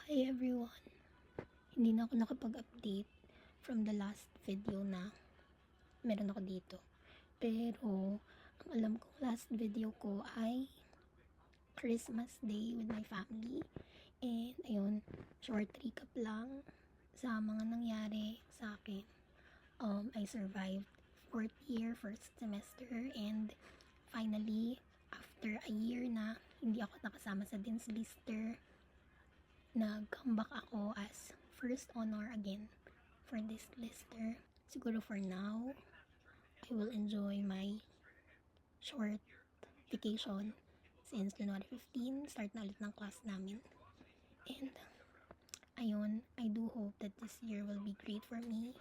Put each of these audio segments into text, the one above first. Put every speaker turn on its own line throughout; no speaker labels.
Hi everyone! Hindi na ako nakapag-update from the last video na meron ako dito. Pero, ang alam ko last video ko ay Christmas Day with my family. And ayun, short recap lang sa mga nangyari sa akin. I survived 4th year, first semester, and finally, after a year na hindi ako nakasama sa Dean's Lister, nag-comeback ako as first honor again for this lister. Siguro for now, I will enjoy my short vacation since January 15, start na ulit ng class namin. And, ayun, I do hope that this year will be great for me,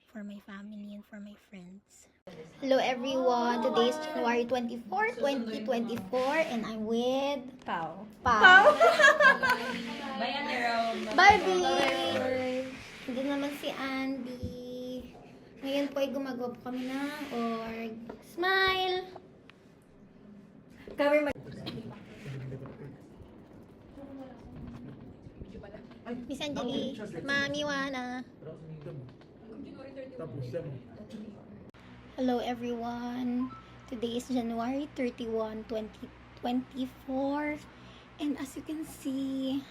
for my family, and for my friends. Hello everyone! Today is January 24, 2024, and I'm with
Pao.
Pao.
Bye, Anero.
Barbie! Hindi naman si Andy. Ngayon po ay gumagawa po kami ng org. Smile!
Cover
Miss Angeli, Mami Wana. Hello everyone. Today is January 31, 2024. And as you can see,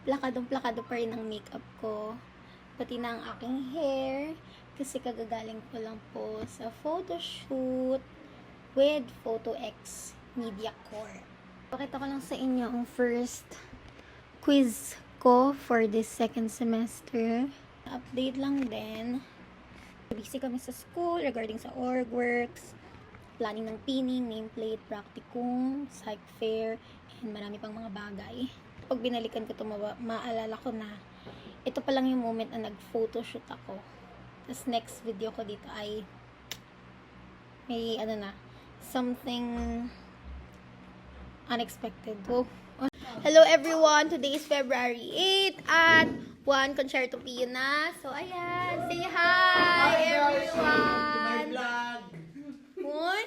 plakadong-plakado pa rin ang makeup ko. Pati na ang aking hair. Kasi kagagaling ko lang po sa photoshoot with PhotoX Media Corp. Pakita ko lang sa inyo ang first quiz ko for this second semester. Update lang din. Busy kami sa school regarding sa org works, planning ng pinning, nameplate, practicum, psych fair, and marami pang mga bagay. Pag binalikan ko ito, maalala ko na ito pa lang yung moment na nag-photoshoot ako. Tapos next video ko dito ay may something unexpected. Oh. Hello everyone! Today is February 8 at 1 Concerto Pio na. So ayan, say hi everyone! Moon?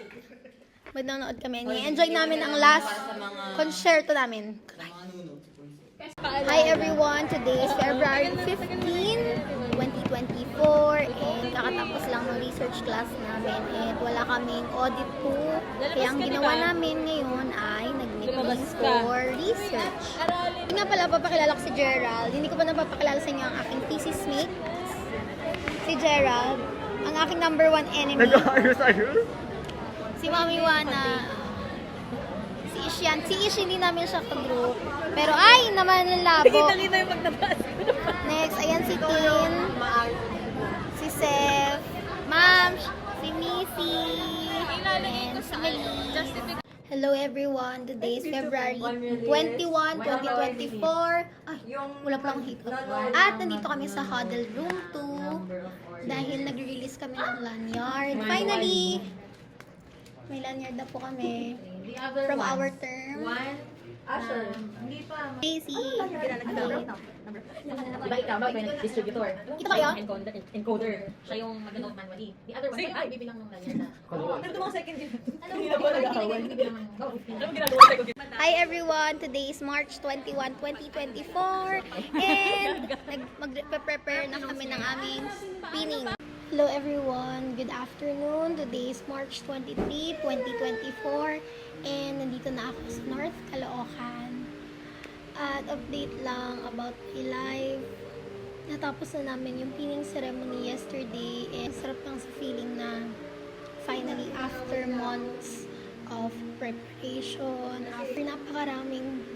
Nanonood kami. Enjoy namin ang last concerto namin. Hi everyone! Today is February 15, 2024 and kakatapos lang ng research class namin and wala kaming audit po. Kaya ang ginawa namin ngayon ay nag-meetings for research. Hindi nga pala, papakilala ko si Gerald. Hindi ko pa napapakilala sa inyo ang aking thesis mate. Si Gerald, ang aking number 1 enemy. Si Mami Wana. Si Ishian. Si Ishi, hindi namin siya ka-group. Pero ay, naman ang labo. Next, ayan si Tin. Si Seth. Ma'am. Si Missy. And si Meli. Hello everyone. Today is February 21, 2024. Ay, wala pa lang hiccup. At nandito kami sa Huddle Room 2 dahil nag-release kami ng lanyard. Finally, may lanyard na po kami from our term.
Asher. Hindi pa.
Daisy.
Diba ikaw yung distributor?
Ito kayo?
Encoder. Siya yung mag-note manually. The other one, ay, bibilang nung lanyard na.
Ano mga second year?
Hi everyone! Today is March 21, 2024 and mag-prepare na kami ng aming pinning. Hello everyone! Good afternoon! Today is March 23, 2024 and nandito na ako sa North Caloocan. At update lang about my life. Natapos na namin yung pinning ceremony yesterday and sarap lang sa feeling na finally after months of preparation, after napakaraming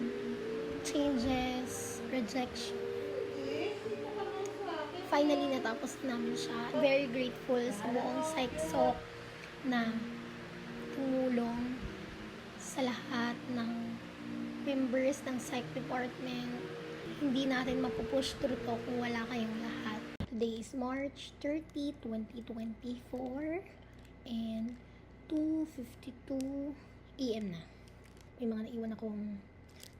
changes, rejection, finally natapos namin siya. Very grateful sa buong psych-soc na tumulong sa lahat ng members ng psych department. Hindi natin mapupush through to kung wala kayong lahat. Today is March 30, 2024 and 2:52 AM na. May mga naiwan akong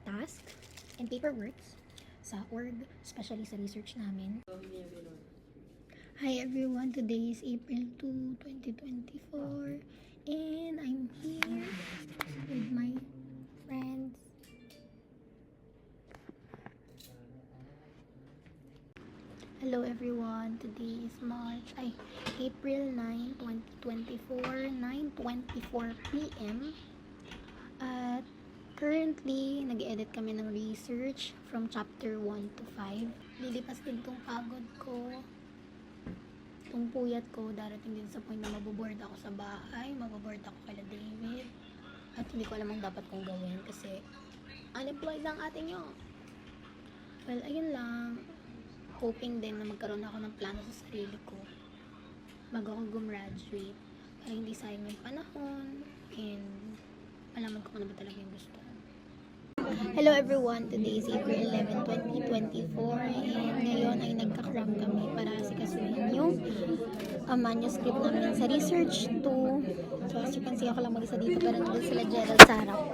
task and paperworks sa org, especially sa research namin. Hi everyone, today is April 2, 2024 and I'm here with my friends. Hello everyone, today is April 9, 2024, 9:24 p.m. At currently, nag-edit kami ng research from chapter 1 to 5. Lilipas din tong pagod ko, tong puyat ko, darating din sa point na maboboard ako sa bahay, maboboard ako kala David. At hindi ko alam ang dapat kong gawin kasi unemployed ang atin nyo. Well, ayun lang. Hoping din na magkaroon ako ng plano sa sarili ko bago ako gumraduate para hindi sayang yung panahon and malaman ko ano ba talaga yung gusto. Hello everyone, today is April 11, 2024 and ngayon ay nagkakram kami para sikasuhin yung manuscript namin sa research 2. So as you can see, ako lang mag-isa dito pero nandun sila Gerald Sarap.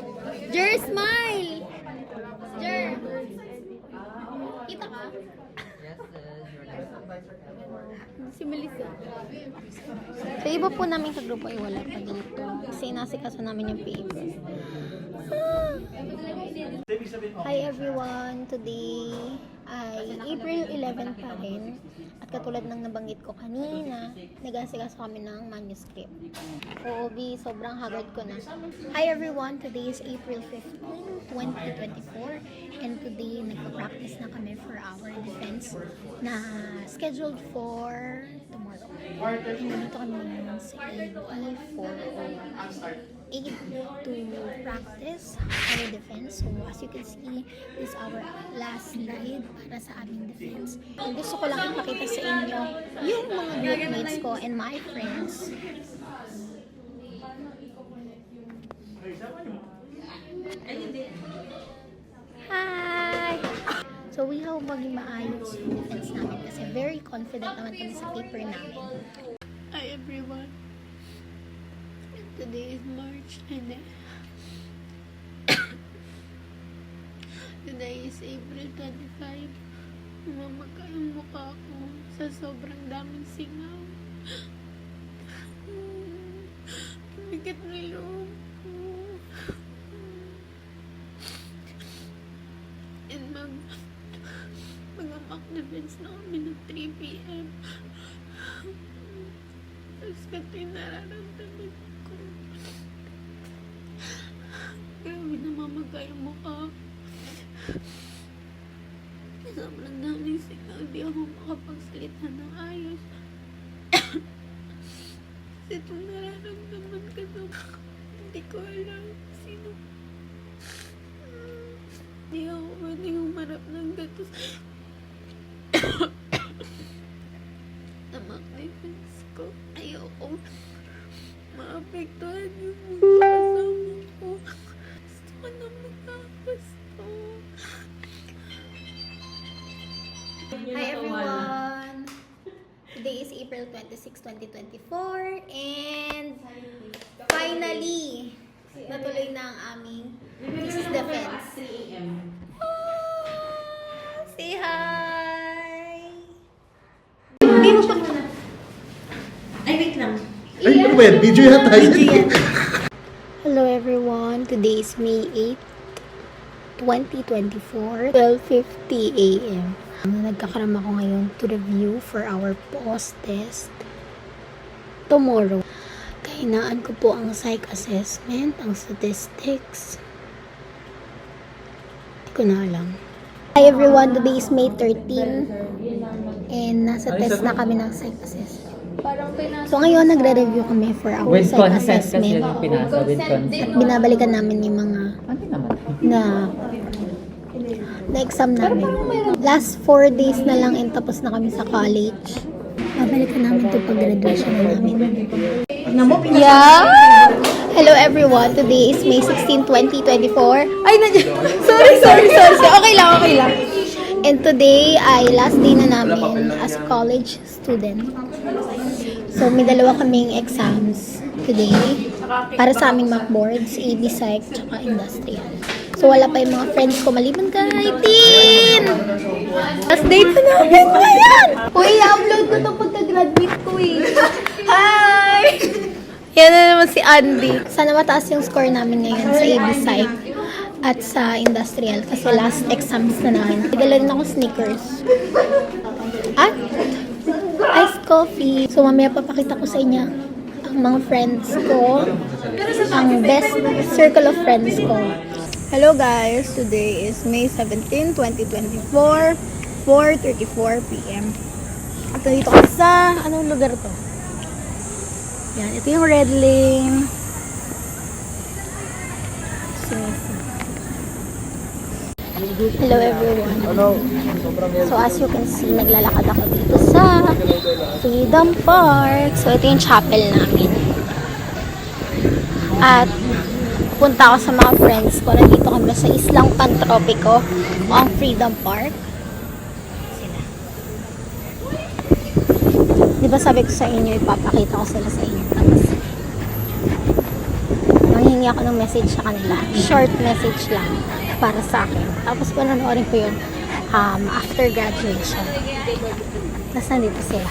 Jer, smile! Jer! Kita ka? Si Melissa. So, iba po namin kagrupo ay wala pa dito. Kasi nasikaso namin yung paper. Hi everyone! Today ay April 11 pa rin. At katulad ng nabanggit ko kanina, nag-asikaso kami ng manuscript. OOB, sobrang haggard ko na. Hi everyone! Today is April 15, 2024. And today, nagpa-practice na kami for our defense na scheduled for tomorrow. And nandito kami ngayon sa AD408 to practice our defense. So, as you can see, this is our last slide para sa aming defense. And gusto ko lang ipakita sa inyo yung mga groupmates ko and my friends. Hi! So, we hope maging maayos yung defense namin kasi very confident naman kami sa paper namin. Hi everyone! Today is March and today is April 25. Mamaka yung mukha ko sa sobrang daming singaw. Bigat na loob ko. And mag-amak defense na kami ng 3 p.m. Tapos kasi nararamdaman ko. Grabe na mamaga yung mukha. Sobrang daming sigaw. Di ako makapagsalita ng ayos. Kasi itong nararamdaman ko na hindi ko alam sino. Hindi ako pwedeng umarap ng gatos. Tamak defense ko. Ayoko maapektuhan yung mga kasama ko. Gusto ko na magkakasto. Hi everyone! Today is April 26, 2024 and finally, natuloy na ang aming thesis defense. Say hi!
Ay, wait lang.
Ay, ano ba yan? Video yata yan.
Hello everyone, today is May 8, 2024, 12:50 a.m. Nagkakaram ako ngayon to review for our post-test tomorrow. Kahinaan ko po ang psych assessment, ang statistics. Hindi ko na alam. Hi everyone, today is May 13 and nasa test na kami ng psych assessment. So ngayon, nagre-review kami for our
With
psych
consent kasi
assessment.
yung pinasa, with consent.
At binabalikan namin yung mga
Ano naman?
na exam namin. Last 4 days na lang and tapos na kami sa college. Babalikan namin ito pag graduation na namin. Yeah! Hello everyone! Today is May 16, 2024. Ay, sorry. Okay lang. And today ay last day na namin as a college student. So, may dalawa kaming exams today para sa aming mock boards, AB Psych, tsaka Industrial. So, wala pa yung mga friends ko maliban kay Tin! Last date na namin! Ayan! Uy, i-upload ko ito pagka-graduate ko eh. Hi! Yan na naman si Andy. Sana mataas yung score namin ngayon sa AB Psych at sa Industrial kasi last exams na namin. Nagdala rin ako sneakers. at iced coffee. So mamaya papakita ko sa inyo ang mga friends ko, ang best circle of friends ko.
Hello guys, today is May 17, 2024, 4:34 p.m. At dito kami sa, anong lugar to? Yan, ito yung Red Lane.
Hello everyone. So as you can see, naglalakad ako dito sa Freedom Park. So ito yung chapel namin. At punta ako sa mga friends ko. Nandito kami sa Islang Pantropico o ang Freedom Park. Sila. Di ba sabi ko sa inyo, ipapakita ko sila sa inyo. Tapos, manghingi ako ng message sa kanila. Short message lang para sa akin. Tapos panonoorin ko yun after graduation. Tapos nandito sila.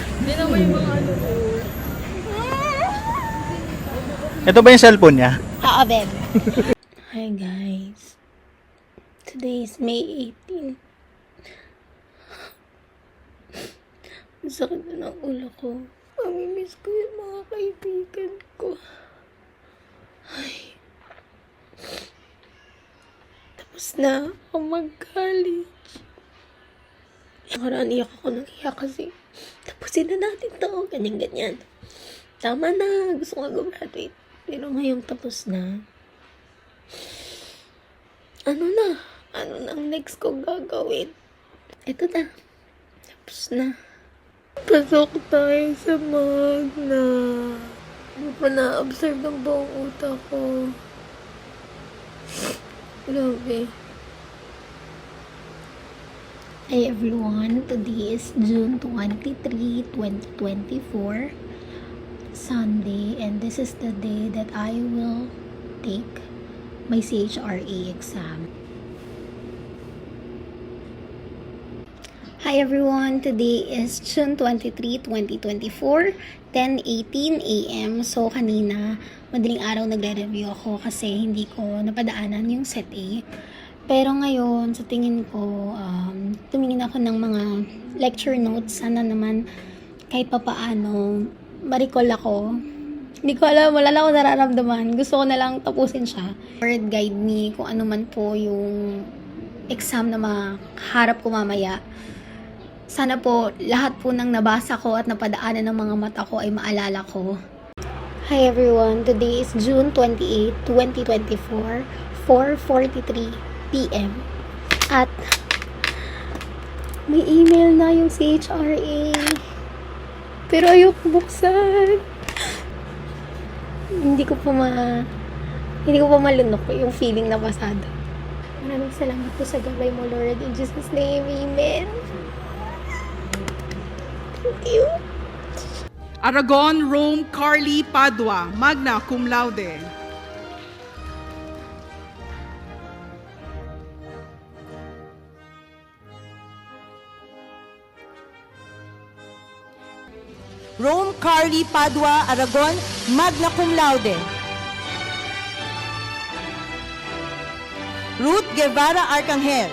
Ito ba yung cellphone niya?
Beb. Hi guys. Today is May 18. Ang sakit na ng ulo ko. Mamimiss ko yung mga kaibigan ko. Ay. Tapos na ako mag-college. Nakaraan iyak ako ng iyak kasi tapusin na natin to. Ganyan-ganyan. Tama na. Gusto ko mag-graduate. Pero ngayong tapos na. Ano na? Ano na ang next ko gagawin? Ito na. Tapos na. Pasok tayo sa Magna. Hindi pa na-observe ang buong utak ko. Grabe. Hey everyone, today is June 23, 2024, Sunday, and this is the day that I will take my CHRA exam. Hi everyone, today is June 23, 2024, 10:18 a.m. So kanina, madaling araw nagre-review ako kasi hindi ko napadaanan yung set A. Pero ngayon, sa tingin ko, tumingin ako ng mga lecture notes. Sana naman kahit papaano, ma-recall ako. Hindi ko alam, wala lang ako nararamdaman. Gusto ko na lang tapusin siya. Lord, guide me kung ano man po yung exam na maharap ko mamaya. Sana po, lahat po ng nabasa ko at napadaanan ng mga mata ko ay maalala ko. Hi everyone, today is June 28, 2024, 4:43 p.m. At may email na yung CHRA. Pero ayoko buksan. Hindi ko pa malunok yung feeling na pasado. Maraming salamat po sa gabay mo, Lord. In Jesus' name, Amen. Thank you.
Aragon Rome Carly Padua, magna cum laude.
Rome Carly Padua Aragon, magna cum laude. Ruth Guevara Arcangel,